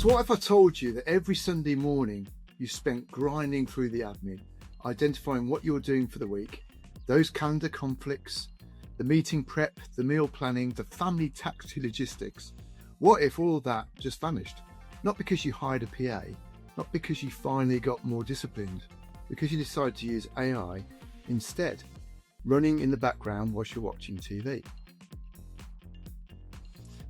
So what if I told you that every Sunday morning you spent grinding through the admin, identifying what you're doing for the week, those calendar conflicts, the meeting prep, the meal planning, the family tax logistics? What if all that just vanished? Not because you hired a PA, not because you finally got more disciplined, because you decided to use AI instead, running in the background whilst you're watching TV.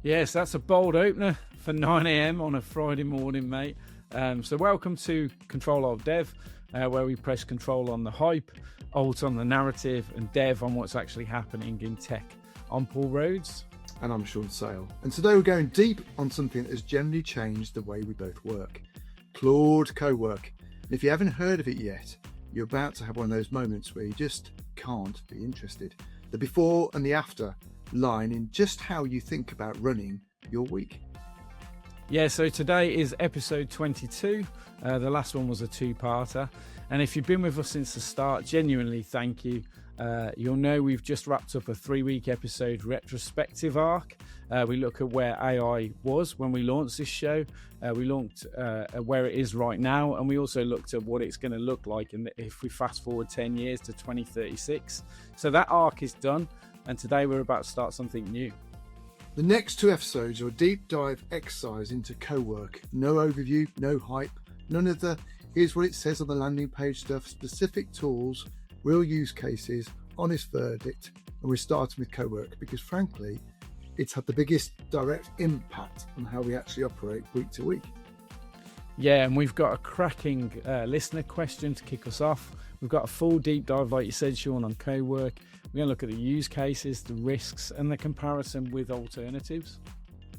Yes, that's a bold opener for 9 a.m. on a Friday morning, mate. So welcome to CTRL-ALT-DEV, where we press control on the hype, alt on the narrative, and dev on what's actually happening in tech. I'm Paul Rhodes. And I'm Sean Sale. And today we're going deep on something that has generally changed the way we both work. Claude Cowork. And if you haven't heard of it yet, you're about to have one of those moments where you just can't be interested. The before and the after line in just how you think about running your week. Yeah, so today is episode 22. The last one was a two-parter. And if you've been with us since the start, genuinely thank you. You'll know we've just wrapped up a 3-week episode retrospective arc. We look at where AI was when we launched this show. We looked at where it is right now, and we also looked at what it's going to look like if we fast forward 10 years to 2036. So that arc is done, and today we're about to start something new. The next 2 episodes are a deep dive exercise into Cowork. No overview, no hype, none of the here's what it says on the landing page stuff, specific tools, real use cases, honest verdict. And we're starting with Cowork because frankly, it's had the biggest direct impact on how we actually operate week to week. Yeah, and we've got a cracking listener question to kick us off. We've got a full deep dive, like you said, Sean, on Cowork. We're going to look at the use cases, the risks, and the comparison with alternatives.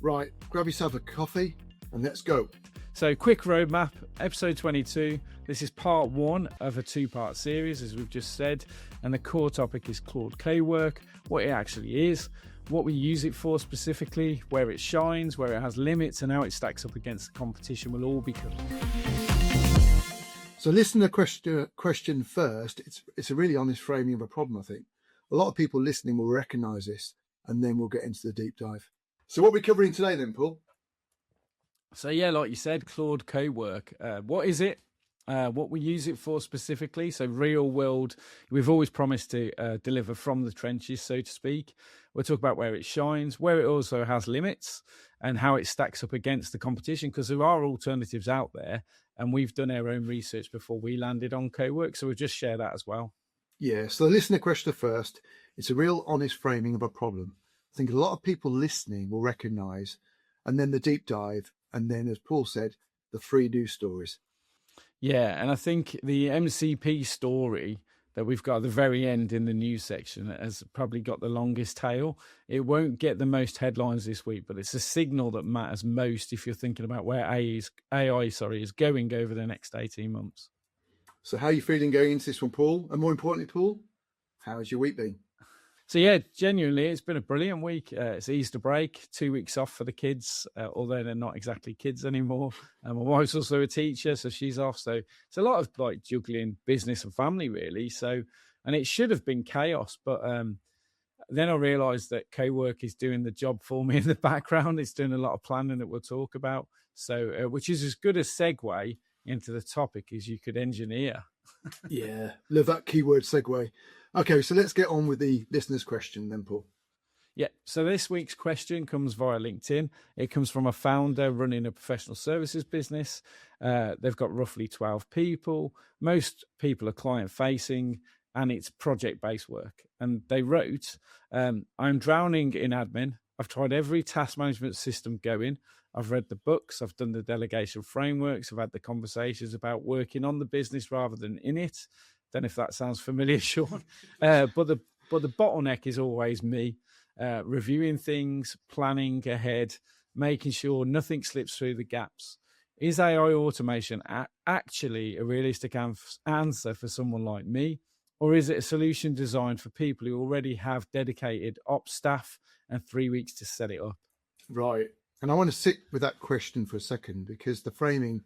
Right, grab yourself a coffee and let's go. So, quick roadmap, episode 22. This is part 1 of a 2-part series, as we've just said. And the core topic is Claude Cowork, what it actually is, what we use it for specifically, where it shines, where it has limits, and how it stacks up against the competition will all be covered. So listener question first. It's a really honest framing of a problem, I think. A lot of people listening will recognise this, and then we'll get into the deep dive. So what are we covering today then, Paul? So yeah, like you said, Claude Cowork. What is it? What we use it for specifically? So real world, we've always promised to deliver from the trenches, so to speak. We'll talk about where it shines, where it also has limits, and how it stacks up against the competition, because there are alternatives out there, and we've done our own research before we landed on Cowork, so we'll just share that as well. Yeah, so the listener question first. It's a real honest framing of a problem. I think a lot of people listening will recognise, and then the deep dive, and then, as Paul said, the 3 news stories. Yeah, and I think the MCP story that we've got at the very end in the news section has probably got the longest tail. It won't get the most headlines this week, but it's a signal that matters most if you're thinking about where AI is going over the next 18 months. So how are you feeling going into this one, Paul? And more importantly, Paul, how has your week been? So yeah, genuinely, it's been a brilliant week. It's Easter break, 2 weeks off for the kids, although they're not exactly kids anymore. My wife's also a teacher, so she's off. So it's a lot of like juggling business and family, really. So, and it should have been chaos, but then I realised that Cowork is doing the job for me in the background. It's doing a lot of planning that we'll talk about. So, which is as good a segue into the topic as you could engineer. Yeah, love that keyword segue. Okay, so let's get on with the listener's question then, Paul. Yeah, so this week's question comes via LinkedIn. It comes from a founder running a professional services business. They've got roughly 12 people. Most people are client-facing, and it's project-based work. And they wrote, I'm drowning in admin. I've tried every task management system going. I've read the books. I've done the delegation frameworks. I've had the conversations about working on the business rather than in it. Don't know if that sounds familiar, Sean. But the bottleneck is always me, reviewing things, planning ahead, making sure nothing slips through the gaps. Is AI automation actually a realistic answer for someone like me? Or is it a solution designed for people who already have dedicated ops staff and 3 weeks to set it up? Right. And I want to sit with that question for a second because the framing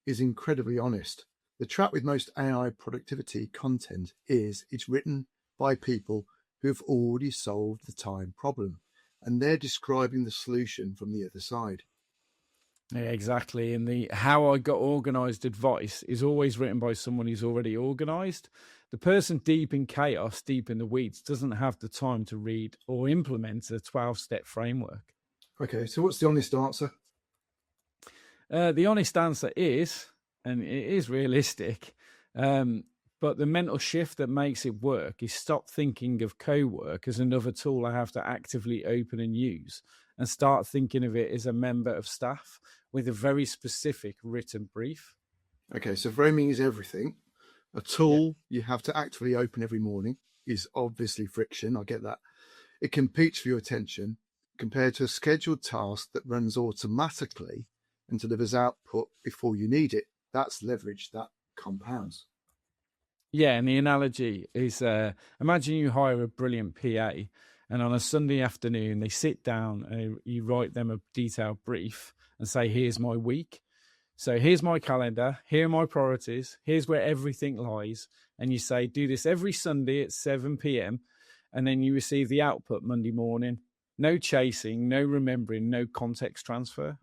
is incredibly honest. The trap with most AI productivity content is it's written by people who have already solved the time problem, and they're describing the solution from the other side. Yeah, exactly. And the how I got organized advice is always written by someone who's already organized. The person deep in chaos, deep in the weeds, doesn't have the time to read or implement a 12-step framework. Okay, so what's the honest answer? The honest answer is, and it is realistic, but the mental shift that makes it work is stop thinking of Cowork as another tool I have to actively open and use, and start thinking of it as a member of staff with a very specific written brief. Okay, so framing is everything. A tool you have to actively open every morning is obviously friction. I get that. It competes for your attention compared to a scheduled task that runs automatically and delivers output before you need it. That's leverage that compounds. Yeah, and the analogy is imagine you hire a brilliant PA, and on a Sunday afternoon, they sit down and you write them a detailed brief and say, here's my week. So here's my calendar. Here are my priorities. Here's where everything lies. And you say, do this every Sunday at 7 p.m. And then you receive the output Monday morning. No chasing, no remembering, no context transfer.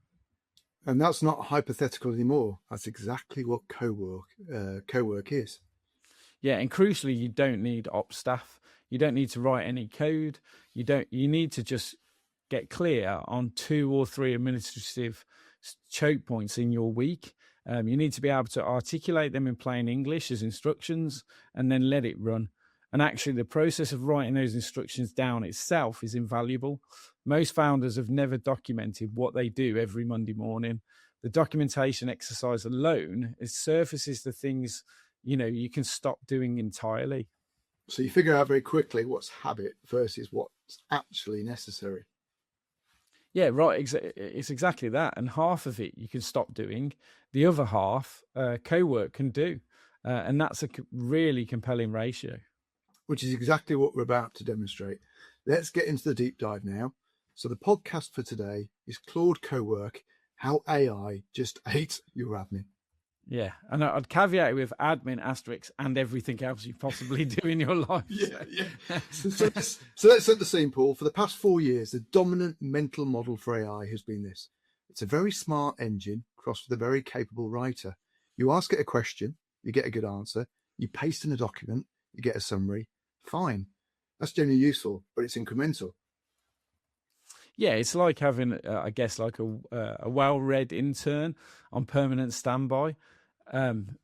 And that's not hypothetical anymore. That's exactly what Cowork is. Yeah, and crucially, you don't need ops staff. You don't need to write any code. You need to just get clear on 2 or 3 administrative choke points in your week. You need to be able to articulate them in plain English as instructions and then let it run. And actually, the process of writing those instructions down itself is invaluable. Most founders have never documented what they do every Monday morning. The documentation exercise alone, it surfaces the things you can stop doing entirely. So you figure out very quickly what's habit versus what's actually necessary. Yeah, right. It's exactly that. And half of it you can stop doing. The other half, Cowork can do. And that's a really compelling ratio. Which is exactly what we're about to demonstrate. Let's get into the deep dive now. So the podcast for today is Claude Cowork, how AI just ate your admin. Yeah, and I'd caveat it with admin asterisks and everything else you possibly do in your life. Yeah. So let's set the scene, Paul. For the past 4 years, the dominant mental model for AI has been this. It's a very smart engine crossed with a very capable writer. You ask it a question, you get a good answer. You paste in a document, you get a summary. Fine. That's generally useful, but it's incremental. Yeah, it's like having, I guess, like a well-read intern on permanent standby.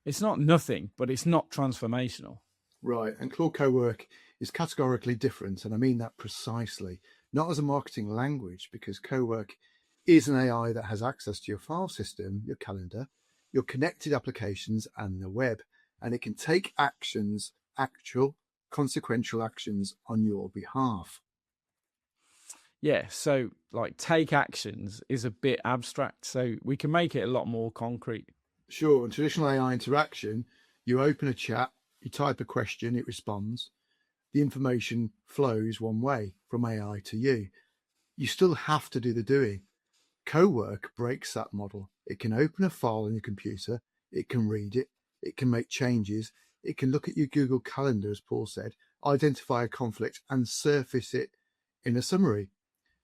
It's not nothing, but it's not transformational. Right, and Claude Cowork is categorically different, and I mean that precisely. Not as a marketing language, because Cowork is an AI that has access to your file system, your calendar, your connected applications, and the web, and it can take actions, actual, consequential actions on your behalf. Yeah, so like take actions is a bit abstract, so we can make it a lot more concrete. Sure, in traditional AI interaction, you open a chat, you type a question, it responds. The information flows one way from AI to you. You still have to do the doing. Cowork breaks that model. It can open a file on your computer, it can read it, it can make changes, it can look at your Google Calendar, as Paul said, identify a conflict and surface it in a summary.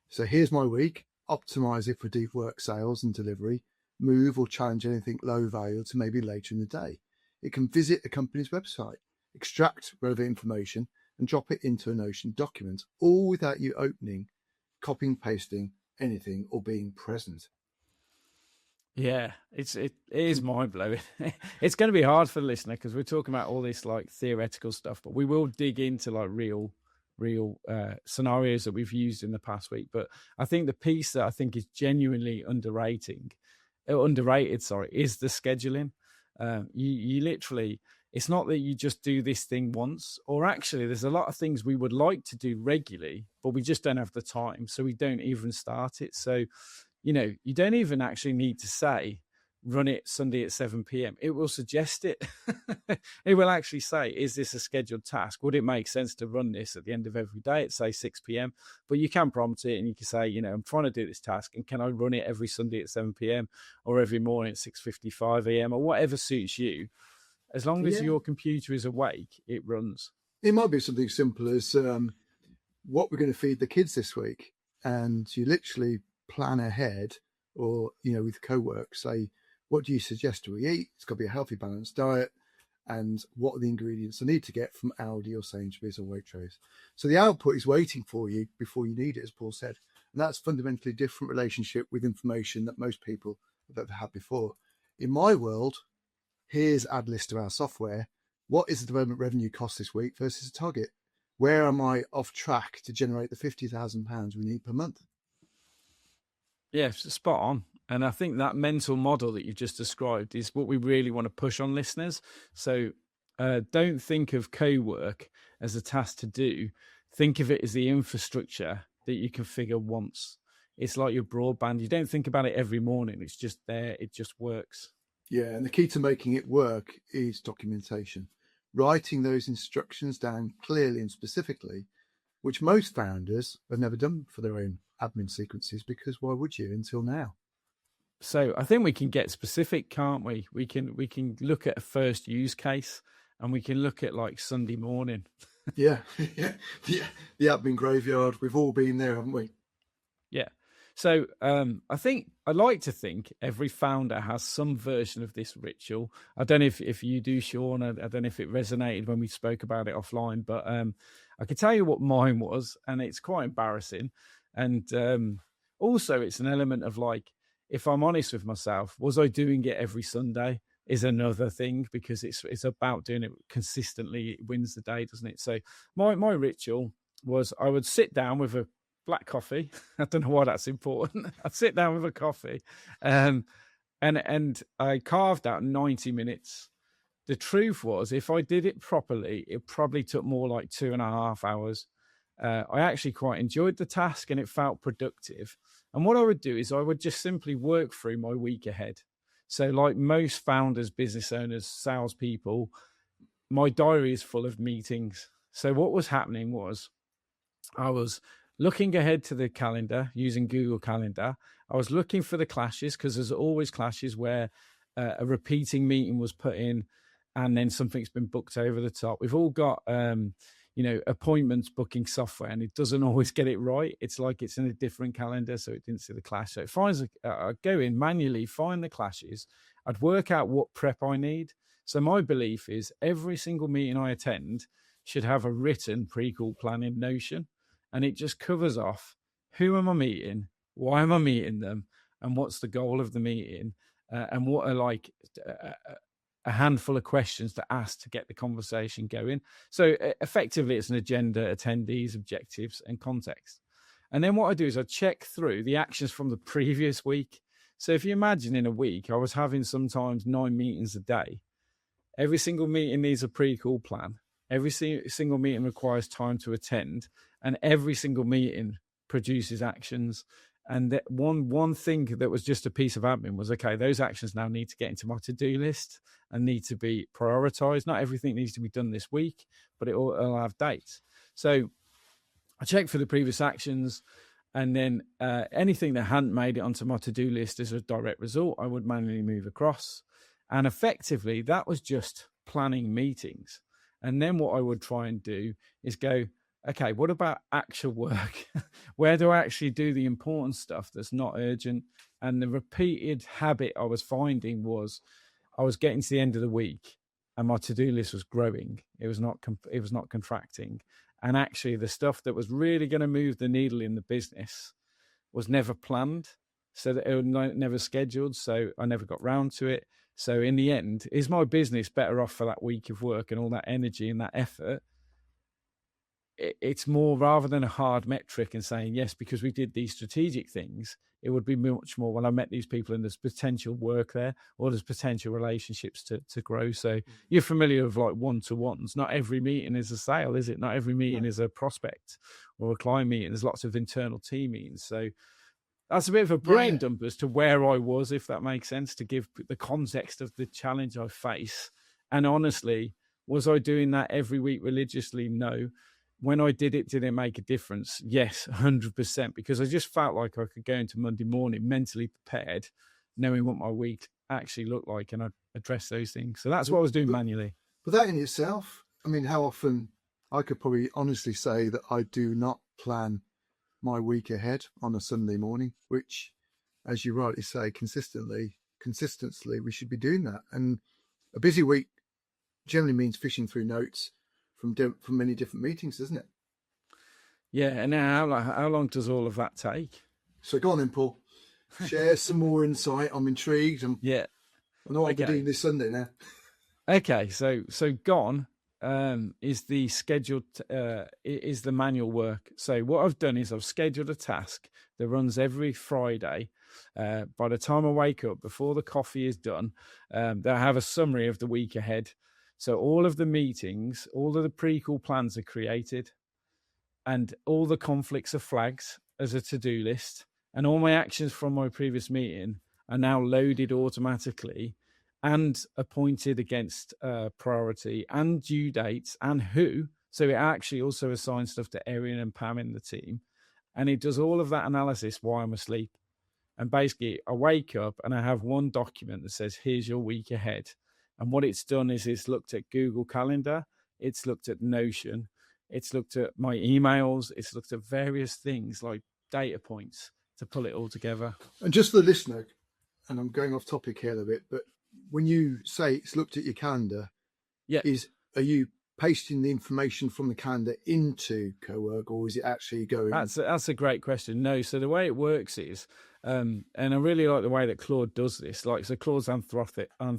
So here's my week, optimize it for deep work sales and delivery, move or challenge anything low value to maybe later in the day. It can visit a company's website, extract relevant information and drop it into a Notion document, all without you opening, copying, pasting anything or being present. Yeah, it is mind blowing. It's going to be hard for the listener because we're talking about all this like theoretical stuff, but we will dig into like real scenarios that we've used in the past week. But I think the piece that I think is genuinely underrated, is the scheduling. You literally, it's not that you just do this thing once, or actually there's a lot of things we would like to do regularly, but we just don't have the time. So we don't even start it. So, you don't even actually need to say, run it Sunday at 7 p.m. It will suggest it. It will actually say, is this a scheduled task? Would it make sense to run this at the end of every day at, say, 6 p.m.? But you can prompt it and you can say, I'm trying to do this task and can I run it every Sunday at 7 p.m. or every morning at 6:55 a.m. or whatever suits you. As long as your computer is awake, it runs. It might be something simple as what we're going to feed the kids this week. And you literally plan ahead or, with Cowork, say, what do you suggest we eat? It's got to be a healthy, balanced diet. And what are the ingredients I need to get from Aldi or Sainsbury's or Waitrose? So the output is waiting for you before you need it, as Paul said. And that's fundamentally a different relationship with information that most people have ever had before. In my world, here's add list to our software. What is the development revenue cost this week versus a target? Where am I off track to generate the £50,000 we need per month? Yeah, spot on. And I think that mental model that you've just described is what we really want to push on listeners. So don't think of Cowork as a task to do. Think of it as the infrastructure that you configure once. It's like your broadband. You don't think about it every morning. It's just there. It just works. Yeah, and the key to making it work is documentation. Writing those instructions down clearly and specifically, which most founders have never done for their own admin sequences, because why would you until now? So I think we can get specific, can't we? We can look at a first use case, and we can look at like Sunday morning. Yeah. The admin graveyard. We've all been there, haven't we? Yeah. So I think I like to think every founder has some version of this ritual. I don't know if you do, Sean. I don't know if it resonated when we spoke about it offline, but I can tell you what mine was, and it's quite embarrassing. And also it's an element of like, if I'm honest with myself, was I doing it every Sunday is another thing, because it's about doing it consistently. It wins the day, doesn't it? So my ritual was I would sit down with a black coffee. I don't know why that's important. I'd sit down with a coffee and I carved out 90 minutes. The truth was, if I did it properly, it probably took more like 2.5 hours. I actually quite enjoyed the task and it felt productive. And what I would do is I would just simply work through my week ahead. So like most founders, business owners, salespeople, my diary is full of meetings. So what was happening was I was looking ahead to the calendar using Google Calendar. I was looking for the clashes, because there's always clashes where a repeating meeting was put in and then something's been booked over the top. We've all got appointments booking software, and it doesn't always get it right. It's like it's in a different calendar, so it didn't see the clash. So it finds I'd go in manually, find the clashes. I'd work out what prep I need. So my belief is every single meeting I attend should have a written pre-call plan in Notion, and it just covers off who am I meeting, why am I meeting them, and what's the goal of the meeting, and what are like a handful of questions to ask to get the conversation going. So effectively, it's an agenda, attendees, objectives, and context. And then what I do is I check through the actions from the previous week. So if you imagine in a week, I was having sometimes 9 meetings a day. Every single meeting needs a pre-call plan. Every single meeting requires time to attend, and every single meeting produces actions. And that one thing that was just a piece of admin was, okay, those actions now need to get into my to-do list and need to be prioritized. Not everything needs to be done this week, but it'll have dates. So I checked for the previous actions, and then anything that hadn't made it onto my to-do list as a direct result, I would manually move across. And effectively, that was just planning meetings. And then what I would try and do is go, okay, what about actual work? Where do I actually do the important stuff that's not urgent? And the repeated habit I was finding was I was getting to the end of the week and my to-do list was growing. It was not contracting. And actually the stuff that was really going to move the needle in the business was never planned. So that it was never scheduled. So I never got round to it. So in the end, is my business better off for that week of work and all that energy and that effort? It's more, rather than a hard metric and saying, yes, because we did these strategic things, it would be much more, well, I met these people and there's potential work there, or there's potential relationships to grow. So you're familiar with like one-to-ones. Not every meeting is a sale, is it? Not every meeting is a prospect or a client meeting. There's lots of internal team meetings. So that's a bit of a brain dump as to where I was, if that makes sense, to give the context of the challenge I face. And honestly, was I doing that every week religiously? No. When I did it make a difference? Yes, 100%, because I just felt like I could go into Monday morning mentally prepared, knowing what my week actually looked like, and I'd address those things. So that's what I was doing manually. But that in itself, I mean, how often, I could probably honestly say that I do not plan my week ahead on a Sunday morning, which as you rightly say, consistently, we should be doing that. And a busy week generally means fishing through notes from many different meetings, doesn't it? Yeah. And now, how long does all of that take? So go on then, Paul. Share some more insight. I'm intrigued. I know I'll be doing this Sunday now. Okay, so gone is the scheduled is the manual work. So what I've done is I've scheduled a task that runs every Friday. By the time I wake up, before the coffee is done, they'll have a summary of the week ahead. So all of the meetings, all of the pre-call plans are created, and all the conflicts are flagged as a to-do list, and all my actions from my previous meeting are now loaded automatically and appointed against priority and due dates and who. So it actually also assigns stuff to Erin and Pam in the team. And it does all of that analysis while I'm asleep. And basically, I wake up and I have one document that says, here's your week ahead. And what it's done is it's looked at Google Calendar, it's looked at Notion, it's looked at my emails, it's looked at various things like data points to pull it all together. And just for the listener, and I'm going off topic here a bit, but when you say it's looked at your calendar, are you pasting the information from the calendar into Cowork, or is it actually going? That's a great question. No, so the way it works is, and I really like the way that Claude does this. So Claude's Anthropic. I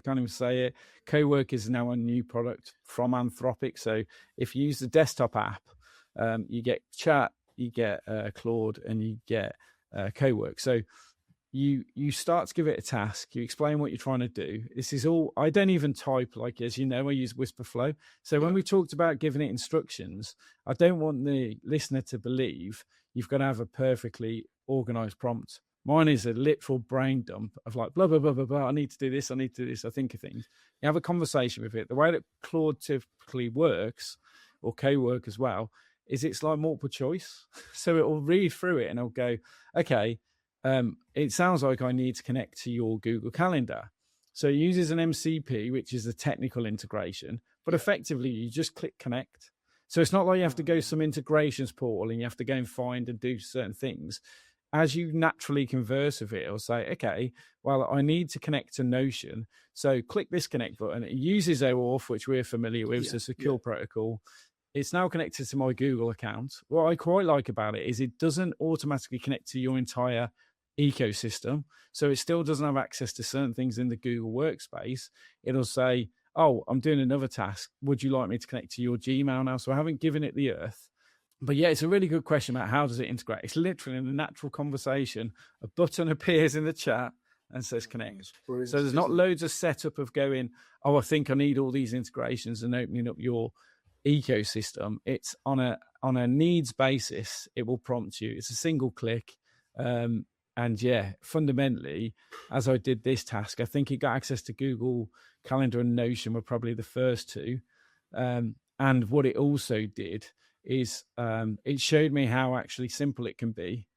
can't even say it. Cowork is now a new product from Anthropic. So if you use the desktop app, you get chat, you get Claude, and you get Cowork. So you start to give it a task, you explain what you're trying to do. This is all, I don't even type, like, as you know, I use Whisperflow. So when we talked about giving it instructions, I don't want the listener to believe you've got to have a perfectly organized prompt. Mine is a literal brain dump of like, blah, blah, blah, blah, blah. I need to do this. I think of things. You have a conversation with it. The way that Claude typically works, or Cowork as well, is it's like multiple choice. So it will read through it and it'll go, okay, it sounds like I need to connect to your Google Calendar. So it uses an MCP, which is a technical integration, but effectively you just click connect. So it's not like you have to go some integrations portal and you have to go and find and do certain things. As you naturally converse with it, it'll say, okay, well, I need to connect to Notion. So click this connect button. It uses OAuth, which we're familiar with, so secure protocol. It's now connected to my Google account. What I quite like about it is it doesn't automatically connect to your entire ecosystem. So it still doesn't have access to certain things in the Google workspace. It'll say, oh, I'm doing another task. Would you like me to connect to your Gmail now? So I haven't given it the earth. But yeah, it's a really good question about how does it integrate. It's literally in a natural conversation. A button appears in the chat and says connect. So there's not loads of setup of going, oh, I think I need all these integrations and opening up your ecosystem. It's on a needs basis. It will prompt you. It's a single click. And yeah, fundamentally, as I did this task, I think it got access to Google Calendar and Notion were probably the first two. And what it also did is it showed me how actually simple it can be.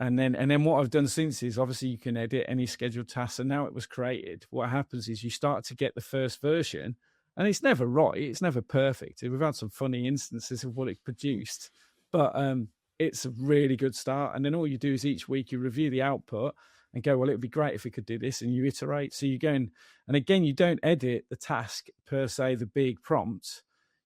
And then what I've done since is obviously you can edit any scheduled tasks. And now it was created. What happens is you start to get the first version, and it's never right. It's never perfect. We've had some funny instances of what it produced, but it's a really good start. And then all you do is each week you review the output and go, well, it would be great if we could do this, and you iterate. So you go in, and again, you don't edit the task per se, the big prompt.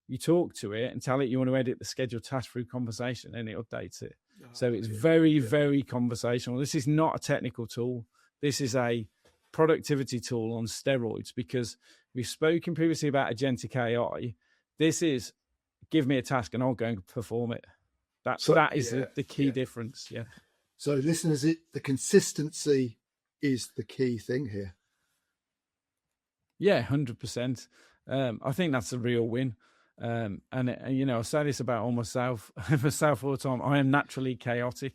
You talk to it and tell it you want to edit the scheduled task through conversation, and it updates it. So it's very conversational. This is not a technical tool. This is a productivity tool on steroids, because we've spoken previously about agentic AI. This is give me a task and I'll go and perform it. That is the key difference. Yeah. So listeners, the consistency is the key thing here. Yeah, 100%. I think that's a real win. And you know, I say this about myself all the time. I am naturally chaotic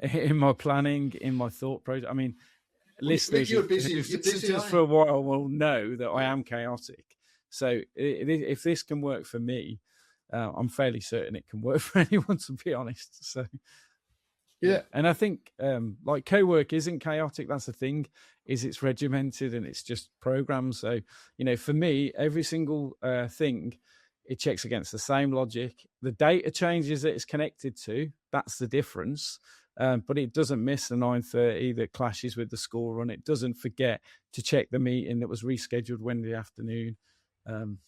in my planning, in my thought process. I mean, listeners who've listened for a while will know that I am chaotic. So if this can work for me, I'm fairly certain it can work for anyone, to be honest. So yeah. And I think like Cowork isn't chaotic. That's the thing, is it's regimented and it's just programmed. So, you know, for me, every single thing, it checks against the same logic. The data changes that it's connected to, that's the difference. but it doesn't miss the 9:30 that clashes with the school run. It doesn't forget to check the meeting that was rescheduled Wednesday afternoon. And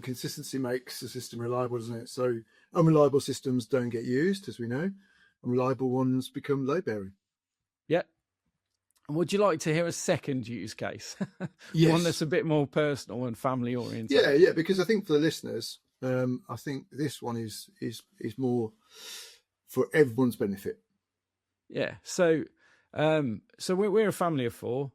consistency makes the system reliable, doesn't it? So unreliable systems don't get used, as we know, and reliable ones become load bearing. Yeah. Would you like to hear a second use case? Yes. One that's a bit more personal and family oriented. Yeah, because I think for the listeners, I think this one is more for everyone's benefit. Yeah. So we're a family of four.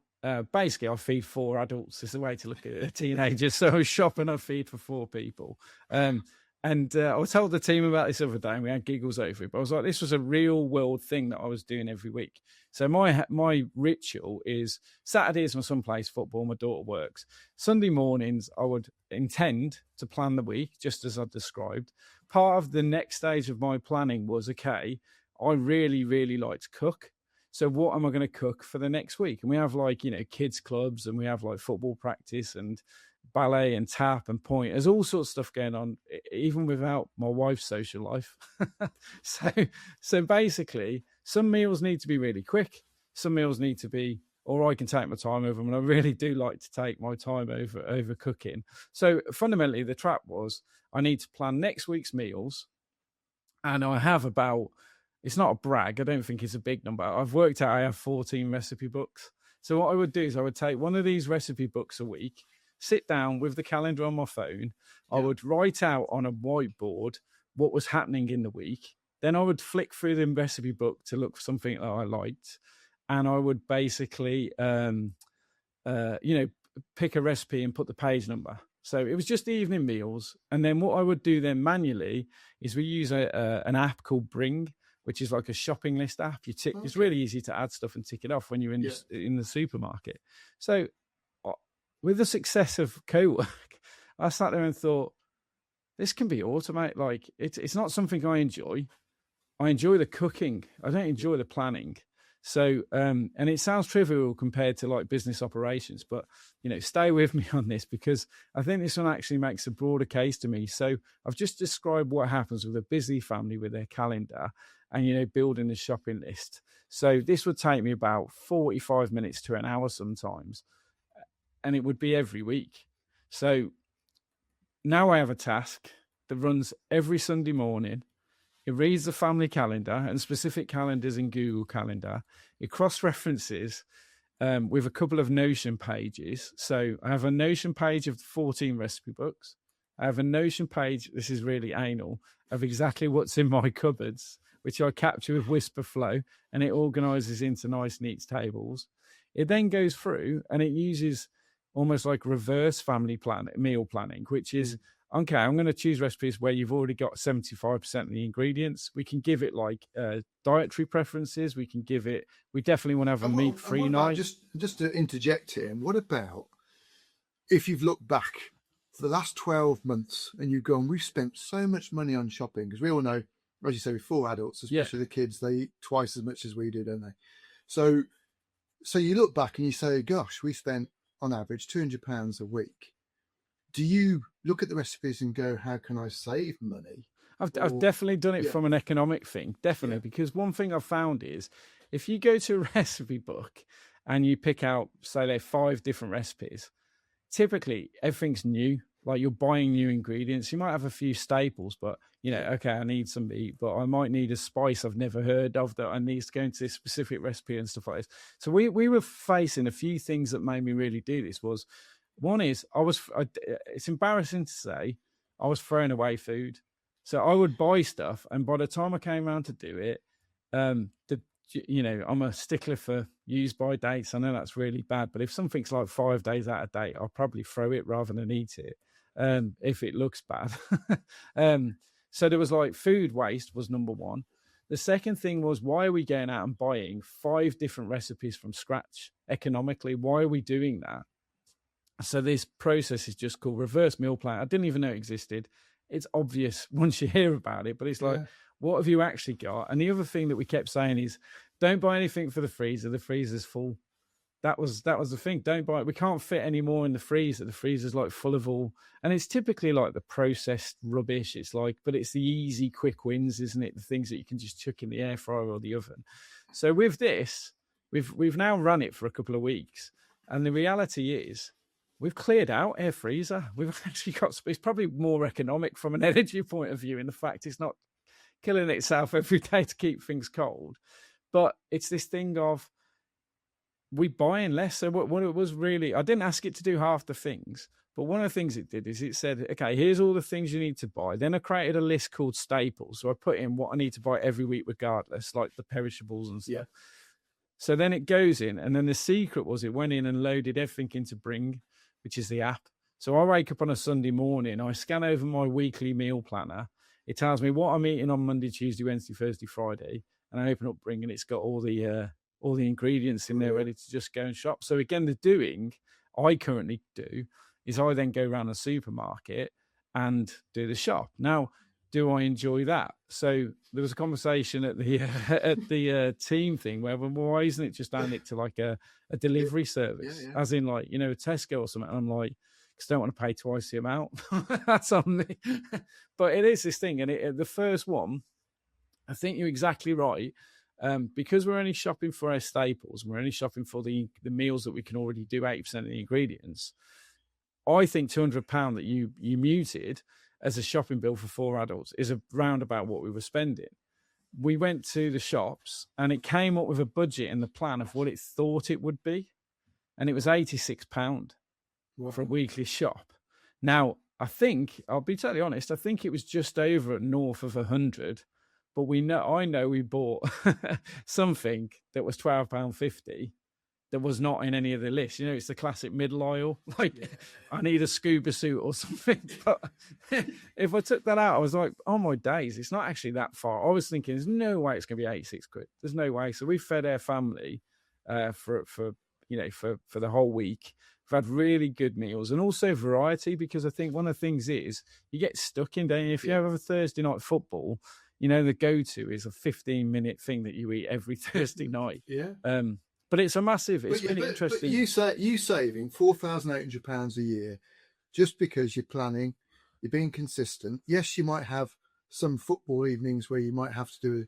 Basically, I feed 4 adults. It's the way to look at a teenager. So I shop and I feed for 4 people. And I told the team about this other day, and we had giggles over it. But I was like, this was a real world thing that I was doing every week. So my ritual is Saturdays my son plays football, my daughter works. Sunday mornings I would intend to plan the week, just as I described. Part of the next stage of my planning was, okay, I really, really like to cook. So what am I going to cook for the next week? And we have kids clubs, and we have football practice and ballet and tap and point. There's all sorts of stuff going on, even without my wife's social life. So basically, some meals need to be really quick. Some meals need to be, or I can take my time over them. And I really do like to take my time over cooking. So fundamentally, the trap was I need to plan next week's meals. And I have about, it's not a brag, I don't think it's a big number. I've worked out I have 14 recipe books. So what I would do is I would take one of these recipe books a week, sit down with the calendar on my phone. I would write out on a whiteboard what was happening in the week. Then I would flick through the recipe book to look for something that I liked. And I would basically, pick a recipe and put the page number. So it was just the evening meals. And then what I would do then manually is we use an app called Bring, which is like a shopping list app. You tick. Okay. It's really easy to add stuff and tick it off when you're in the supermarket. So with the success of Cowork, I sat there and thought, this can be automated. Like it's not something I enjoy. I enjoy the cooking. I don't enjoy the planning. So, and it sounds trivial compared to business operations, but, stay with me on this, because I think this one actually makes a broader case to me. So I've just described what happens with a busy family with their calendar and, building a shopping list. So this would take me about 45 minutes to an hour sometimes, and it would be every week. So now I have a task that runs every Sunday morning. It reads the family calendar and specific calendars in Google Calendar. It cross-references with a couple of Notion pages. So I have a Notion page of 14 recipe books. I have a Notion page, this is really anal, of exactly what's in my cupboards, which I capture with Whisper Flow, and it organizes into nice, neat tables. It then goes through and it uses almost like reverse meal planning, which is, okay, I'm going to choose recipes where you've already got 75% of the ingredients. We can give it dietary preferences. We definitely want to have a meat-free night. Just to interject here, and what about if you've looked back for the last 12 months and you've gone, we've spent so much money on shopping, because we all know, as you say, with 4 adults, especially the kids, they eat twice as much as we do, don't they? So you look back and you say, gosh, we spent on average £200 a week. Do you look at the recipes and go, how can I save money? I've definitely done it from an economic thing, definitely, because one thing I've found is if you go to a recipe book and you pick out, say, 5 different recipes, typically everything's new. Like you're buying new ingredients. You might have a few staples, but, okay, I need some meat, but I might need a spice I've never heard of that I need to go into this specific recipe and stuff like this. So we were facing a few things that made me really do this. One is it's embarrassing to say, I was throwing away food. So I would buy stuff, and by the time I came around to do it, I'm a stickler for use by dates. I know that's really bad, but if something's like 5 days out of date, I'll probably throw it rather than eat it if it looks bad. So there was food waste was number one. The second thing was, why are we going out and buying 5 different recipes from scratch economically? Why are we doing that? So this process is just called reverse meal plan. I didn't even know it existed. It's obvious once you hear about it, but it's what have you actually got? And the other thing that we kept saying is, don't buy anything for the freezer. The freezer's full. that was the thing. Don't buy it. We can't fit any more in the freezer. The freezer's like full of all, and it's typically like the processed rubbish. It's like, but it's the easy, quick wins, isn't it? The things that you can just chuck in the air fryer or the oven. So with this, we've now run it for a couple of weeks, and the reality is, we've cleared out air freezer. We've actually got. It's probably more economic from an energy point of view, in the fact it's not killing itself every day to keep things cold. But it's this thing of we buying less. So what it was really, I didn't ask it to do half the things, but one of the things it did is it said, okay, here's all the things you need to buy. Then I created a list called staples. So I put in what I need to buy every week regardless, like the perishables and stuff. Yeah. So then it goes in, and then the secret was it went in and loaded everything into Bring, which is the app. So I wake up on a Sunday morning, I scan over my weekly meal planner. It tells me what I'm eating on Monday, Tuesday, Wednesday, Thursday, Friday, and I open up Bring, and it's got all the ingredients in there ready to just go and shop. So again, the doing I currently do is I then go around the supermarket and do the shop. Now, do I enjoy that? So there was a conversation at the team thing where, well, why isn't it just down it to like a delivery service, as in like, a Tesco or something? And I'm like, because I don't want to pay twice the amount. That's on me. But it is this thing, and the first one, I think you're exactly right. Because we're only shopping for our staples, and we're only shopping for the meals that we can already do 80% of the ingredients. I think £200 that you muted as a shopping bill for 4 adults is around about what we were spending. We went to the shops, and it came up with a budget in the plan of what it thought it would be, and it was £86 for a weekly shop. Now, I think, I'll be totally honest, I think it was just over north of 100. But I know we bought something that was £12.50 that was not in any of the lists. It's the classic middle aisle. I need a scuba suit or something. But if I took that out, I was like, oh my days, it's not actually that far. I was thinking, there's no way it's going to be 86 quid. There's no way. So we fed our family for the whole week. We've had really good meals and also variety, because I think one of the things is you get stuck in, don't you? If you have a Thursday night football, the go-to is a 15-minute thing that you eat every Thursday night. Yeah. But it's it's really interesting. But you saving £4,800 a year just because you're planning, you're being consistent. Yes, you might have some football evenings where you might have to do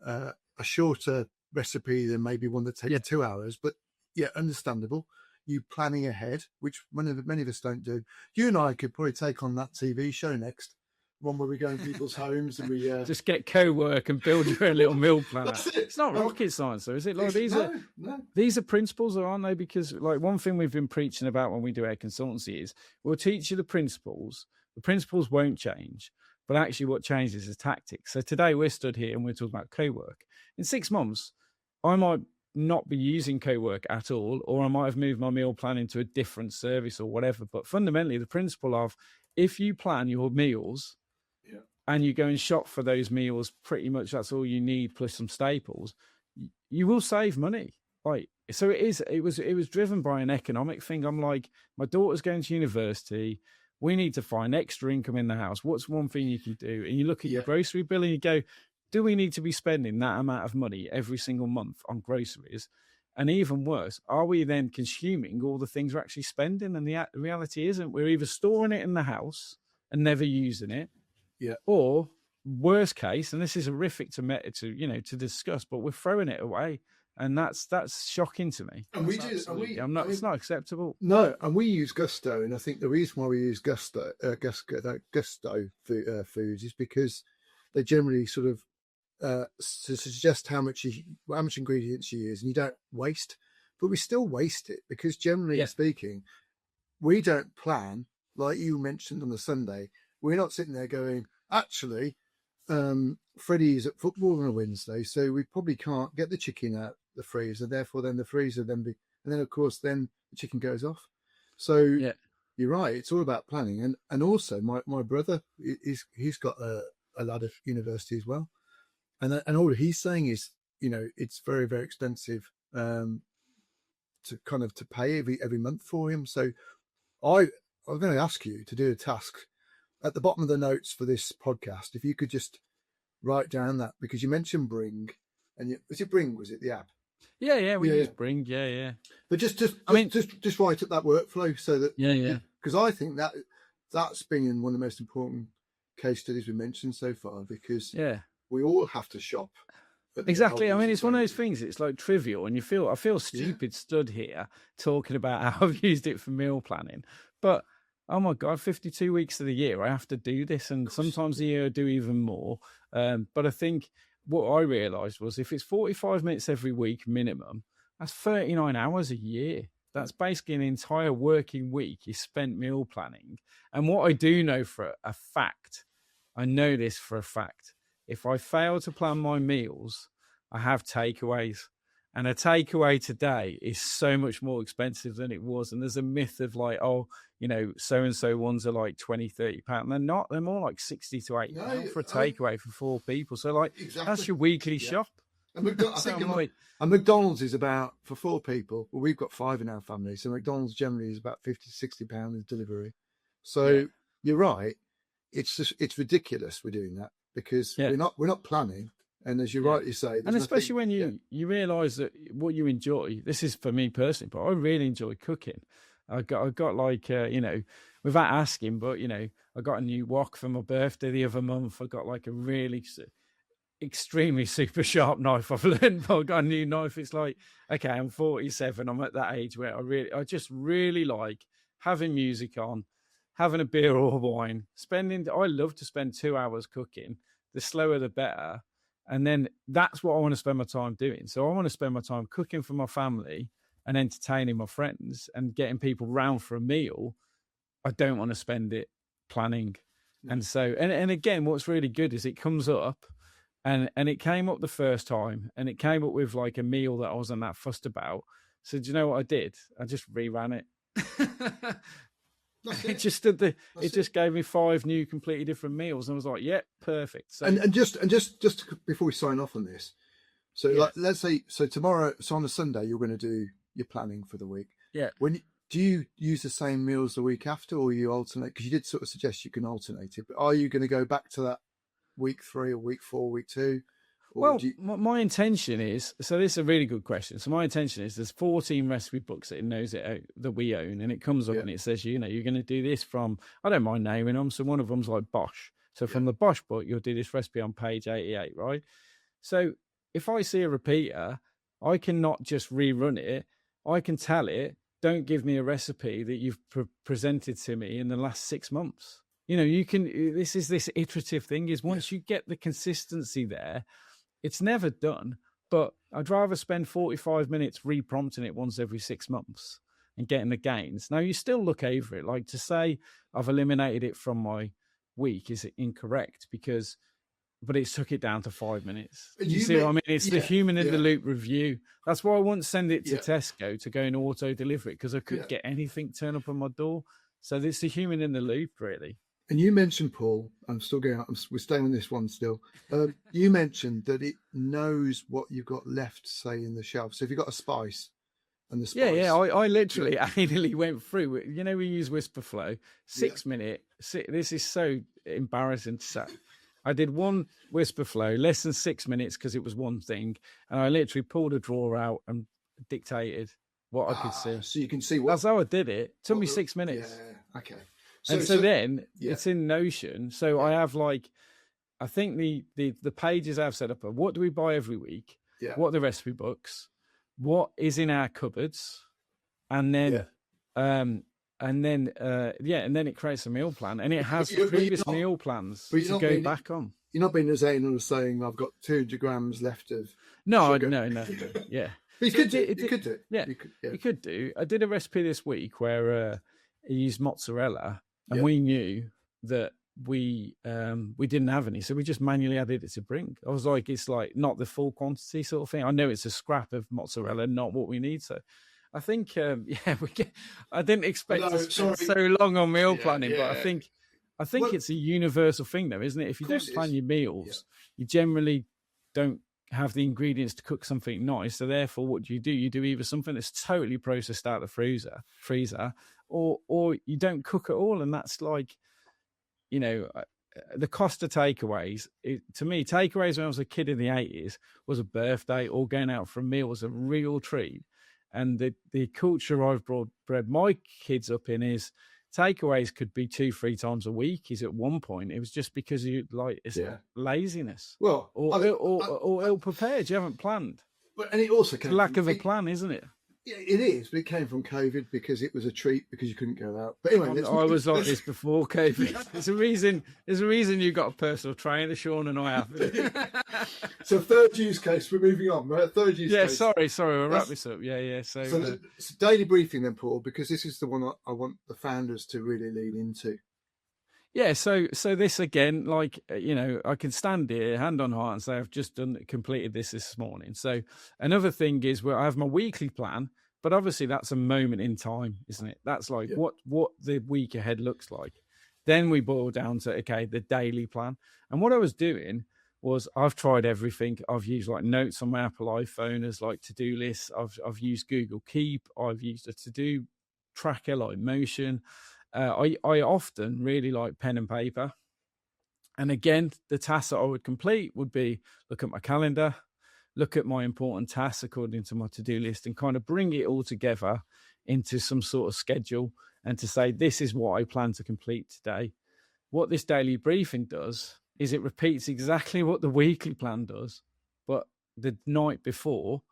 a shorter recipe than maybe one that takes 2 hours. But yeah, understandable. You planning ahead, which many of us don't do. You and I could probably take on that TV show next. One where we go in people's homes and we just get Cowork and build your own little meal planner. It's not rocket science, though, is it? Like these are principles, aren't they? Because like one thing we've been preaching about when we do our consultancy is we'll teach you the principles. The principles won't change, but actually what changes is tactics. So today we're stood here and we're talking about Cowork. In 6 months, I might not be using Cowork at all, or I might have moved my meal plan into a different service or whatever. But fundamentally, the principle of if you plan your meals and you go and shop for those meals, pretty much that's all you need, plus some staples, you will save money. Like, so it was driven by an economic thing. I'm like, my daughter's going to university. We need to find extra income in the house. What's one thing you can do? And you look at your grocery bill and you go, do we need to be spending that amount of money every single month on groceries? And even worse, are we then consuming all the things we're actually spending? And the reality isn't. We're either storing it in the house and never using it, or worst case, and this is horrific to discuss, but we're throwing it away, and that's shocking to me. And it's not acceptable. No, and we use Gusto, and I think the reason why we use Gusto foods is because they generally sort of suggest how much ingredients you use, and you don't waste, but we still waste it because generally speaking, we don't plan like you mentioned on the Sunday. We're not sitting there going, actually, Freddie's at football on a Wednesday, so we probably can't get the chicken out the freezer. Therefore, then the freezer and then of course then the chicken goes off. So you're right. It's all about planning, and also my brother he's got a lad at university as well, and all he's saying is it's very, very expensive to pay every month for him. So I was going to ask you to do a task at the bottom of the notes for this podcast, if you could just write down that, because you mentioned Bring, and was it the app? Yeah, we Yeah, use yeah. Bring. Yeah. But just write up that workflow so that Yeah. because I think that's been one of the most important case studies we mentioned so far, because Yeah. we all have to shop. Exactly. I mean, it's one of those things. It's like trivial, and I feel stupid stood here talking about how I've used it for meal planning. But oh my god, 52 weeks of the year I have to do this, and sometimes a year I do even more. But I think what I realised was if it's 45 minutes every week minimum, that's 39 hours a year. That's basically an entire working week is spent meal planning. And what I do know for a fact, I know this for a fact. If I fail to plan my meals, I have takeaways. And a takeaway today is so much more expensive than it was. And there's a myth of like, oh, so-and-so ones are like 20, 30 pounds. They're not. They're more like 60 to 80 pounds for a takeaway for 4 people. So like, that's your weekly shop. And McDonald's is about, for 4 people, well, we've got 5 in our family. So McDonald's generally is about 50 to 60 pounds in delivery. So you're right. It's ridiculous we're doing that, because we're not planning. And as you rightly say, and especially when you realise that what you enjoy, this is for me personally, but I really enjoy cooking. I got like, without asking, but, I got a new wok for my birthday the other month. I got like a really extremely super sharp knife. I've learned, I got a new knife. It's like, okay, I'm 47. I'm at that age where I just really like having music on, having a beer or wine, I love to spend 2 hours cooking. The slower, the better. And then that's what I want to spend my time doing. So I want to spend my time cooking for my family and entertaining my friends and getting people round for a meal. I don't want to spend it planning. And so, and again, what's really good is it comes up and it came up the first time, and it came up with like a meal that I wasn't that fussed about. So do you know what I did? I just reran it. It just gave me 5 new completely different meals, and I was like, yeah, perfect. So and just before we sign off on this, so like, let's say tomorrow, so on a Sunday you're going to do your planning for the week. Do you use the same meals the week after, or you alternate? Because you did sort of suggest you can alternate it, but are you going to go back to that week 3 or week 4, week 2? Well, my intention is, so this is a really good question. So my intention is there's 14 recipe books that it knows that we own, and it comes up and it says, you're going to do this from, I don't mind naming them. So one of them's like Bosch. So from the Bosch book, you'll do this recipe on page 88, right? So if I see a repeater, I can not just rerun it. I can tell it, don't give me a recipe that you've presented to me in the last 6 months. You can, this iterative thing is once you get the consistency there, it's never done, but I'd rather spend 45 minutes re-prompting it once every 6 months and getting the gains. Now, you still look over it. Like, to say I've eliminated it from my week is incorrect, but it took it down to 5 minutes. You see what I mean? It's the human in the loop review. That's why I wouldn't send it to Tesco to go and auto deliver it, because I couldn't get anything turn up on my door. So this is a human in the loop, really. And you mentioned, Paul, I'm still going out, we're staying on this one still. You mentioned that it knows what you've got left, say, in the shelf. So if you've got a spice and the spice. Yeah. I literally anally went through. We use Whisper Flow. 6 minute. This is so embarrassing to say. I did one Whisper Flow, less than 6 minutes, because it was one thing. And I literally pulled a drawer out and dictated what I could see. So you can see what. That's how I did it. It took me 6 minutes. Yeah, okay. So then it's in Notion. So I have like, I think the pages I've set up are what do we buy every week? What are the recipe books? What is in our cupboards? And then, and then it creates a meal plan, and it has previous meal plans to go back on. You're not being as anal as saying I've got 200 grams left of. No. Yeah. But you could do. Yeah. You could do. I did a recipe this week where I used mozzarella. And we knew that we didn't have any, so we just manually added it to Bring. I was like, it's like not the full quantity sort of thing. I know it's a scrap of mozzarella, not what we need. So I think, I didn't expect to spend so long on meal planning, but I think it's a universal thing, though, isn't it? If you don't plan your meals, you generally don't have the ingredients to cook something nice. So therefore, what do? You do either something that's totally processed out of the freezer, or you don't cook at all. And that's like, the cost of takeaways, to me, takeaways when I was a kid in the 80s was a birthday, or going out for a meal was a real treat. And the culture I've bred my kids up in is takeaways could be 2-3 times a week. Is at one point it was just because you like it's laziness, well, or ill prepared. You haven't planned. And it also it's lack of a plan, isn't it? Yeah, it is, but it came from COVID because it was a treat because you couldn't go out. But anyway, I was like this before COVID. There's a reason. There's a reason you got a personal trainer, Sean, and I have. So third use case, we're moving on, right? Third use case. Sorry, we'll wrap this up. Yeah. So daily briefing then, Paul, because this is the one I want the founders to really lean into. Yeah, so this again, like, I can stand here, hand on heart, and say I've just completed this morning. So another thing is where I have my weekly plan, but obviously that's a moment in time, isn't it? That's like what the week ahead looks like. Then we boil down to, okay, the daily plan. And what I was doing was I've tried everything. I've used like notes on my Apple iPhone as like to-do lists. I've used Google Keep. I've used a to-do tracker like Motion. I often really like pen and paper. And again, the tasks that I would complete would be look at my calendar, look at my important tasks according to my to-do list, and kind of bring it all together into some sort of schedule, and to say, this is what I plan to complete today. What this daily briefing does is it repeats exactly what the weekly plan does, but the night before.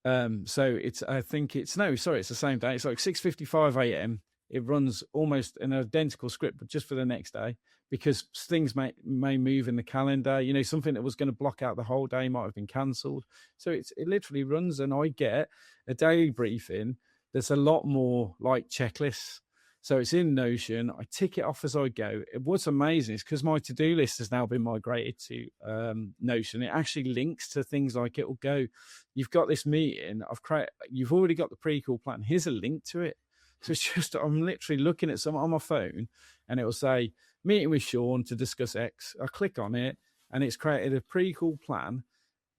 So it's the same day. It's like 6:55 a.m. It runs almost an identical script, but just for the next day, because things may move in the calendar. Something that was going to block out the whole day might have been cancelled. So it literally runs, and I get a daily briefing that's a lot more like checklists. So it's in Notion. I tick it off as I go. What's amazing is because my to-do list has now been migrated to Notion, it actually links to things like, it will go, you've got this meeting, you've already got the pre-call plan. Here's a link to it. So it's just, I'm literally looking at something on my phone, and it will say, meeting with Sean to discuss X. I click on it, and it's created a pre-call plan.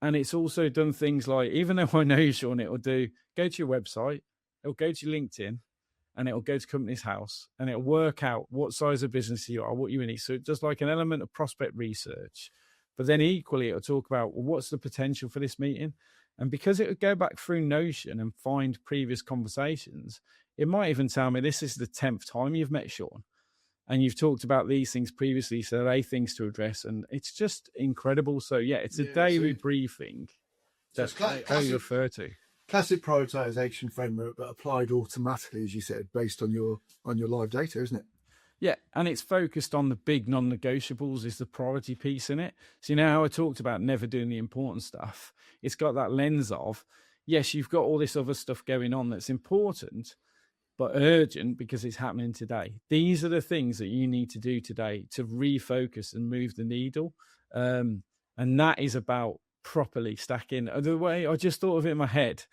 And it's also done things like, even though I know Sean, it will do, go to your website, it'll go to your LinkedIn, and it'll go to Company's House, and it'll work out what size of business you are, what you need. So it does like an element of prospect research. But then equally, it'll talk about, well, what's the potential for this meeting? And because it would go back through Notion and find previous conversations, it might even tell me, this is the 10th time you've met Sean, and you've talked about these things previously, so there are things to address. And it's just incredible. So yeah, it's a daily briefing that I refer to. Classic prioritization framework, but applied automatically, as you said, based on your live data, isn't it? Yeah, and it's focused on the big non-negotiables, is the priority piece in it. So you know how I talked about never doing the important stuff? It's got that lens of, yes, you've got all this other stuff going on that's important, but urgent because it's happening today. These are the things that you need to do today to refocus and move the needle. And that is about properly stacking. The way I just thought of it in my head,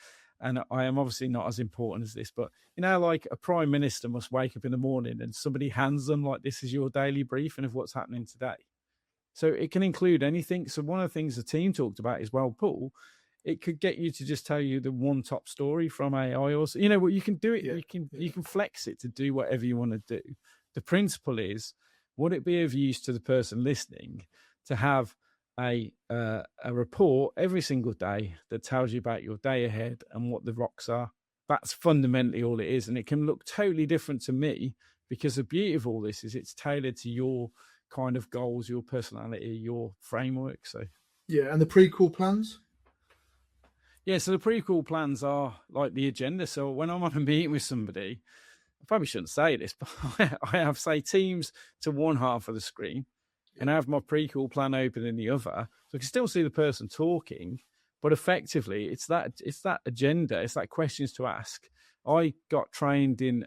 and I am obviously not as important as this, but like a prime minister must wake up in the morning and somebody hands them like, this is your daily briefing of what's happening today. So it can include anything. So one of the things the team talked about is, well, Paul, it could get you to just tell you the one top story from AI, or what you can do it. You can flex it to do whatever you want to do. The principle is, would it be of use to the person listening to have a report every single day that tells you about your day ahead and what the rocks are? That's fundamentally all it is. And it can look totally different to me, because the beauty of all this is it's tailored to your kind of goals, your personality, your framework. So and the pre-call plans. Yeah, so the pre-call plans are like the agenda. So when I'm on a meeting with somebody, I probably shouldn't say this, but I have, say, Teams to one half of the screen, and I have my pre-call plan open in the other. So I can still see the person talking, but effectively it's that agenda, it's that questions to ask. I got trained in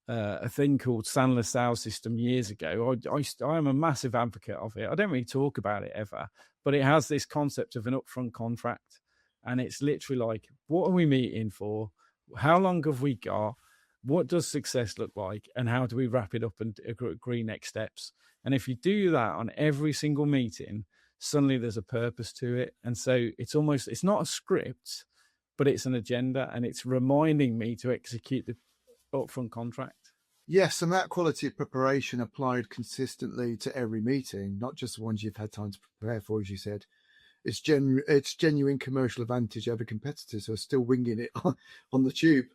a thing called Sandler Sales System years ago. I am a massive advocate of it. I don't really talk about it ever, but it has this concept of an upfront contract. And it's literally like, what are we meeting for? How long have we got? What does success look like? And how do we wrap it up and agree next steps? And if you do that on every single meeting, suddenly there's a purpose to it. And so it's not a script, but it's an agenda, and it's reminding me to execute the upfront contract. Yes, and that quality of preparation applied consistently to every meeting, not just the ones you've had time to prepare for, as you said. It's genuine commercial advantage over competitors who are still winging it on the tube.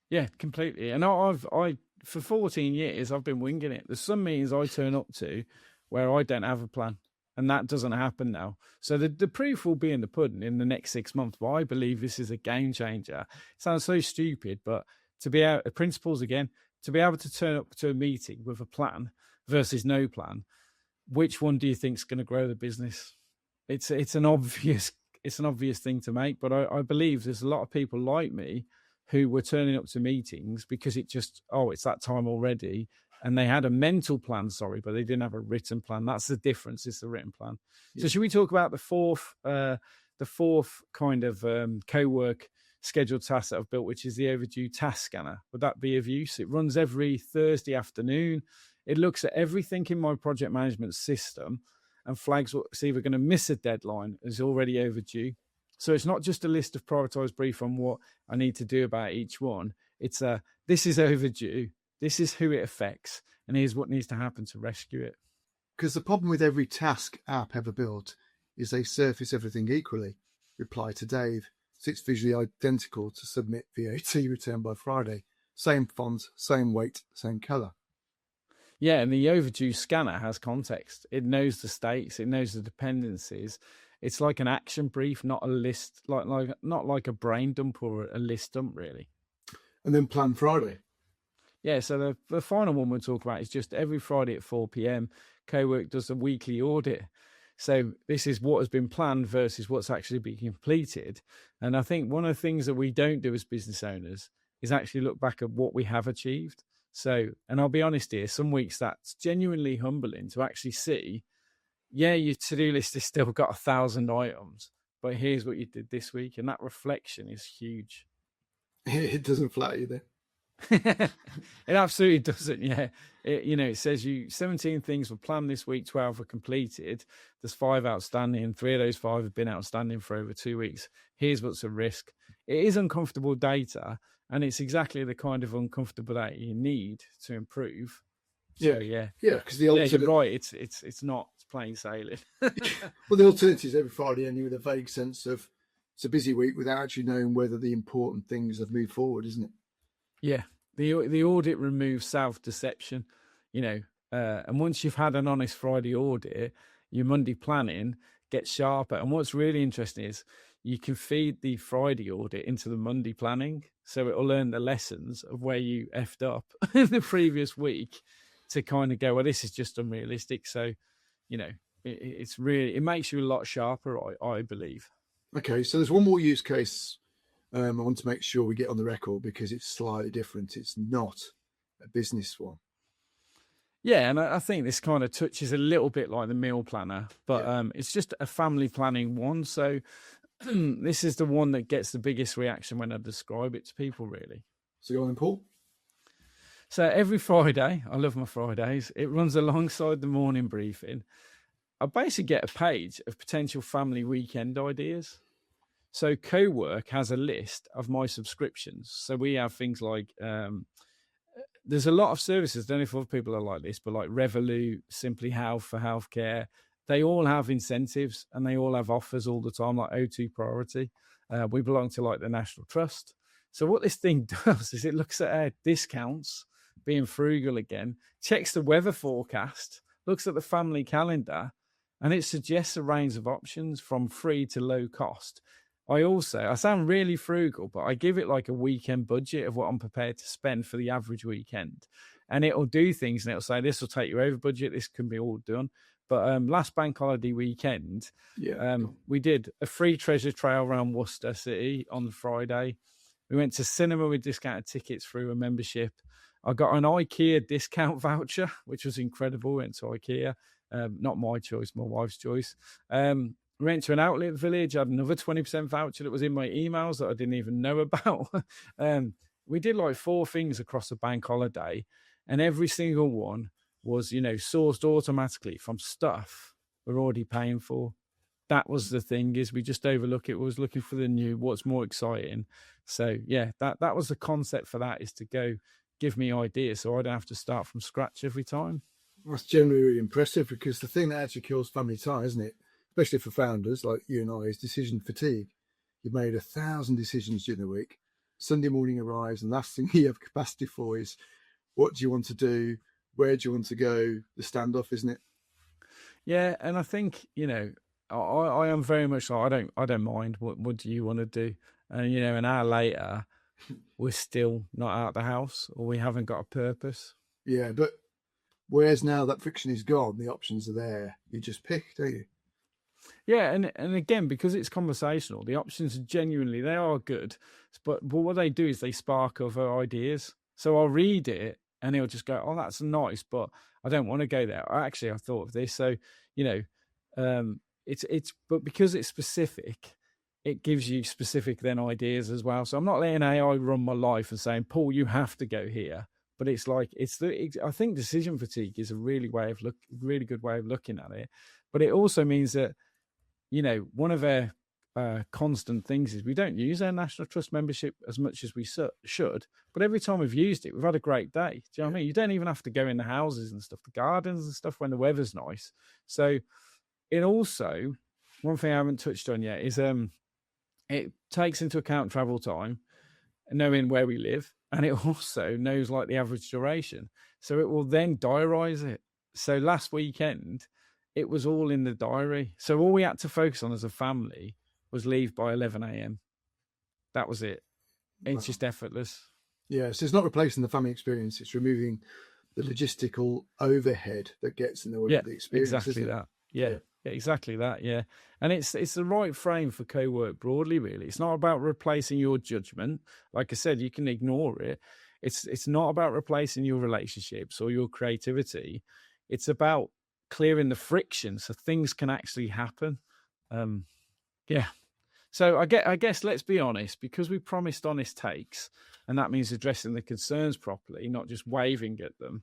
Yeah, completely. And I for 14 years I've been winging it. There's some meetings I turn up to where I don't have a plan, and that doesn't happen now. So the proof will be in the pudding in the next 6 months. But I believe this is a game changer. It sounds so stupid, but to be out principles again, to be able to turn up to a meeting with a plan versus no plan, which one do you think is going to grow the business? It's an obvious thing to make, but I believe there's a lot of people like me who were turning up to meetings because it's that time already, and they had a mental plan, but they didn't have a written plan. That's the difference. It's the written plan. Yeah. So should we talk about the fourth kind of Cowork scheduled task that I've built, which is the overdue task scanner? Would that be of use? It runs every Thursday afternoon. It looks at everything in my project management system and flags what's either going to miss a deadline, is already overdue. So it's not just a list of prioritized brief on what I need to do about each one. It's this is overdue, this is who it affects, and here's what needs to happen to rescue it. Because the problem with every task app ever built is they surface everything equally. Reply to Dave. So it's visually identical to submit VAT return by Friday. Same font, same weight, same colour. Yeah, and the overdue scanner has context. It knows the states, it knows the dependencies. It's like an action brief, not a list, not like a brain dump or a list dump, really. And then plan Friday. Yeah, so the final one we'll talk about is just every Friday at 4 p.m. Cowork does a weekly audit. So this is what has been planned versus what's actually been completed. And I think one of the things that we don't do as business owners is actually look back at what we have achieved. So, and I'll be honest here, some weeks that's genuinely humbling to actually see, yeah, your to-do list has still got 1,000 items, but here's what you did this week. And that reflection is huge. It doesn't flatter you then. It absolutely doesn't. Yeah. It says 17 things were planned this week, 12 were completed. There's 5 outstanding. 3 of those 5 have been outstanding for over 2 weeks. Here's what's a risk. It is uncomfortable data, and it's exactly the kind of uncomfortable data you need to improve. Yeah. So, yeah. Because the alternative, you're right. It's not plain sailing. Well, the alternative is every Friday ending with a vague sense of it's a busy week without actually knowing whether the important things have moved forward, isn't it? Yeah, the audit removes self-deception, and once you've had an honest Friday audit, your Monday planning gets sharper. And what's really interesting is you can feed the Friday audit into the Monday planning, so it will learn the lessons of where you effed up in the previous week to kind of go, well, this is just unrealistic. So, it makes you a lot sharper, I believe. Okay, so there's one more use case I want to make sure we get on the record because it's slightly different. It's not a business one. Yeah, and I think this kind of touches a little bit like the meal planner, but it's just a family planning one. So this is the one that gets the biggest reaction when I describe it to people, really. So go on, Paul. So every Friday, I love my Fridays, it runs alongside the morning briefing. I basically get a page of potential family weekend ideas. So Cowork has a list of my subscriptions. So we have things like, there's a lot of services, I don't know if other people are like this, but like Revolut, Simply Health for healthcare, they all have incentives and they all have offers all the time, like O2 Priority. We belong to like the National Trust. So what this thing does is it looks at our discounts, being frugal again, checks the weather forecast, looks at the family calendar, and it suggests a range of options from free to low cost. I sound really frugal, but I give it like a weekend budget of what I'm prepared to spend for the average weekend. And it'll do things and it'll say, this will take you over budget. This can be all done. But last bank holiday weekend, we did a free treasure trail around Worcester City on the Friday. We went to cinema with discounted tickets through a membership. I got an IKEA discount voucher, which was incredible. Went to IKEA. Not my choice, my wife's choice. Went to an outlet village, had another 20% voucher that was in my emails that I didn't even know about. We did like 4 things across a bank holiday, and every single one was, sourced automatically from stuff we're already paying for. That was the thing, is we just overlook it. We was looking for the new, what's more exciting. So yeah, that was the concept for that, is to go give me ideas so I don't have to start from scratch every time. That's generally really impressive, because the thing that actually kills family tie, isn't it? Especially for founders like you and I, is decision fatigue. You've made 1,000 decisions during the week. Sunday morning arrives, and last thing you have capacity for is, what do you want to do? Where do you want to go? The standoff, isn't it? Yeah, and I think, I am very much like, I don't mind. What do you want to do? And an hour later, we're still not out the house, or we haven't got a purpose. Yeah, but whereas now that friction is gone, the options are there. You just pick, don't you? Yeah, and again, because it's conversational, the options are genuinely, they are good. But what they do is they spark other ideas. So I'll read it and it'll just go, oh, that's nice, but I don't want to go there. Actually, I thought of this. So, but because it's specific, it gives you specific then ideas as well. So I'm not letting AI run my life and saying, Paul, you have to go here. But it's like, I think decision fatigue is a really good way of looking at it. But it also means that, one of our constant things is we don't use our National Trust membership as much as we should. But every time we've used it, we've had a great day. Do you know what I mean? You don't even have to go in the houses and stuff, the gardens and stuff when the weather's nice. So it also, one thing I haven't touched on yet is it takes into account travel time, knowing where we live, and it also knows like the average duration. So it will then diarise it. So last weekend, it was all in the diary. So all we had to focus on as a family was leave by 11 a.m. That was it. It's just effortless. Yeah, so it's not replacing the family experience. It's removing the logistical overhead that gets in the way of the experience. Exactly that. Yeah, exactly that. Yeah. And it's the right frame for co-work broadly, really. It's not about replacing your judgment. Like I said, you can ignore it. It's not about replacing your relationships or your creativity. It's about clearing the friction so things can actually happen. So I guess let's be honest, because we promised honest takes, and that means addressing the concerns properly, not just waving at them.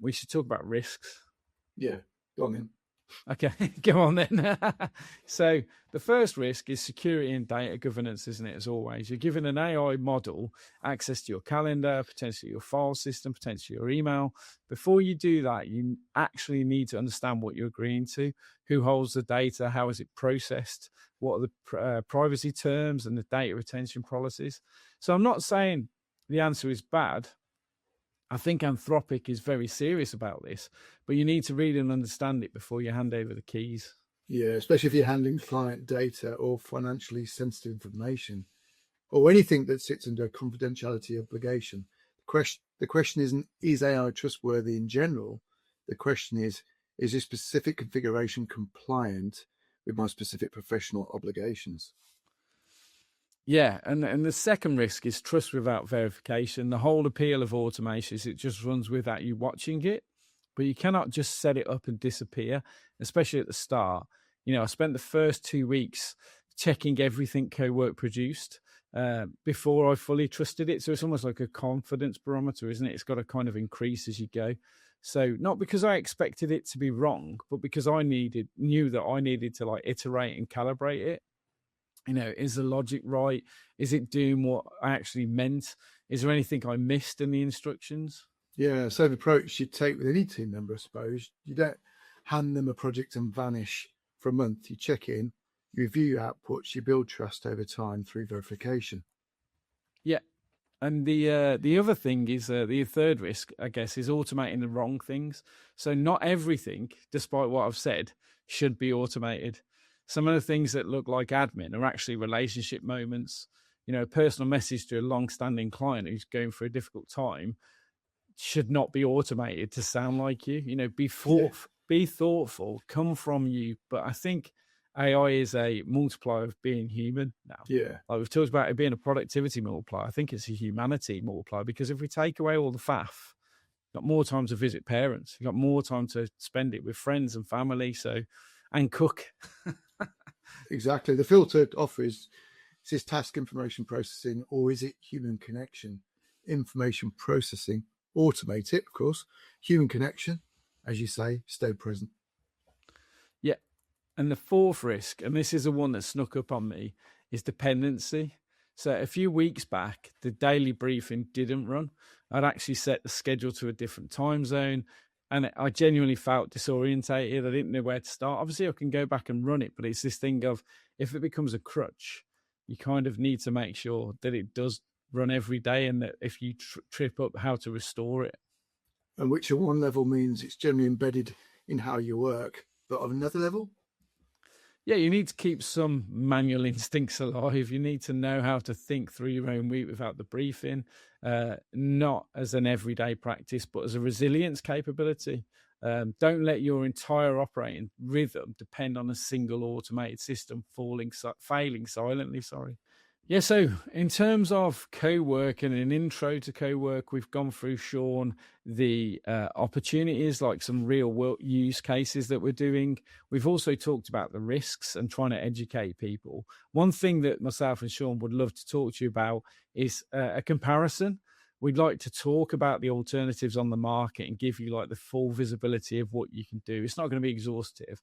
We should talk about risks. Yeah, go on then. Okay, go on then. So the first risk is security and data governance, isn't it? As always, you're giving an AI model access to your calendar, potentially your file system, potentially your email. Before you do that, you actually need to understand what you're agreeing to, who holds the data, how is it processed, what are the privacy terms and the data retention policies. So I'm not saying the answer is bad. I think Anthropic is very serious about this, but you need to read and understand it before you hand over the keys. Yeah, especially if you're handling client data or financially sensitive information or anything that sits under a confidentiality obligation. The question isn't, is AI trustworthy in general? The question is this specific configuration compliant with my specific professional obligations? Yeah, and the second risk is trust without verification. The whole appeal of automation is it just runs without you watching it, but you cannot just set it up and disappear, especially at the start. I spent the first 2 weeks checking everything Cowork produced before I fully trusted it. So it's almost like a confidence barometer, isn't it? It's got to kind of increase as you go. So not because I expected it to be wrong, but because I knew that I needed to like iterate and calibrate it. Is the logic right? Is it doing what I actually meant? Is there anything I missed in the instructions? Yeah, same approach you'd take with any team member, I suppose. You don't hand them a project and vanish for a month. You check in, you review your outputs, you build trust over time through verification. Yeah. And the other thing is the third risk, I guess, is automating the wrong things. So not everything, despite what I've said, should be automated. Some of the things that look like admin are actually relationship moments. A personal message to a long-standing client who's going through a difficult time should not be automated to sound like you. Be thoughtful, come from you. But I think AI is a multiplier of being human now. Yeah. Like we've talked about it being a productivity multiplier. I think it's a humanity multiplier, because if we take away all the faff, you've got more time to visit parents. You've got more time to spend it with friends and family. And cook. Exactly. The filtered offer is this task information processing, or is it human connection? Information processing, automate it, of course. Human connection, as you say, stay present. Yeah. And the fourth risk, and this is the one that snuck up on me, is dependency. So a few weeks back, the daily briefing didn't run. I'd actually set the schedule to a different time zone, and I genuinely felt disorientated. I didn't know where to start. Obviously, I can go back and run it, but it's this thing of, if it becomes a crutch, you kind of need to make sure that it does run every day, and that if you trip up, how to restore it. And which at one level means it's generally embedded in how you work, but on another level, yeah, you need to keep some manual instincts alive. You need to know how to think through your own week without the briefing, not as an everyday practice, but as a resilience capability. Don't let your entire operating rhythm depend on a single automated system failing silently. Yeah, so in terms of Cowork and an intro to Cowork, we've gone through, Sean, the opportunities, like some real world use cases that we're doing. We've also talked about the risks and trying to educate people. One thing that myself and Sean would love to talk to you about is a comparison. We'd like to talk about the alternatives on the market and give you like the full visibility of what you can do. It's not going to be exhaustive,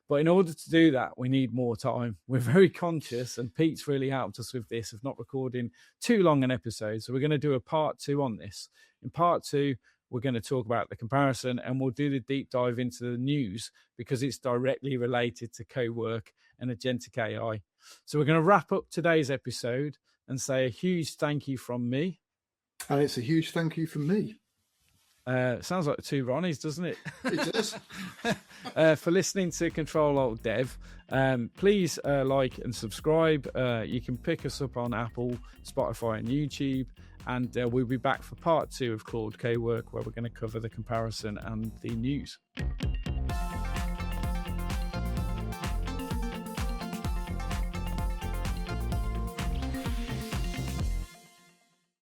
but in order to do that, we need more time. We're very conscious, and Pete's really helped us with this, of not recording too long an episode. So we're going to do a part 2 on this. In part 2, we're going to talk about the comparison, and we'll do the deep dive into the news because it's directly related to Cowork and agentic AI. So we're going to wrap up today's episode and say a huge thank you from me. And it's a huge thank you from me. Sounds like 2 Ronnies, doesn't it? It does. For listening to CTRL-ALT-DEV, please like and subscribe. You can pick us up on Apple, Spotify and YouTube, and we'll be back for part 2 of Claude Cowork, where we're going to cover the comparison and the news.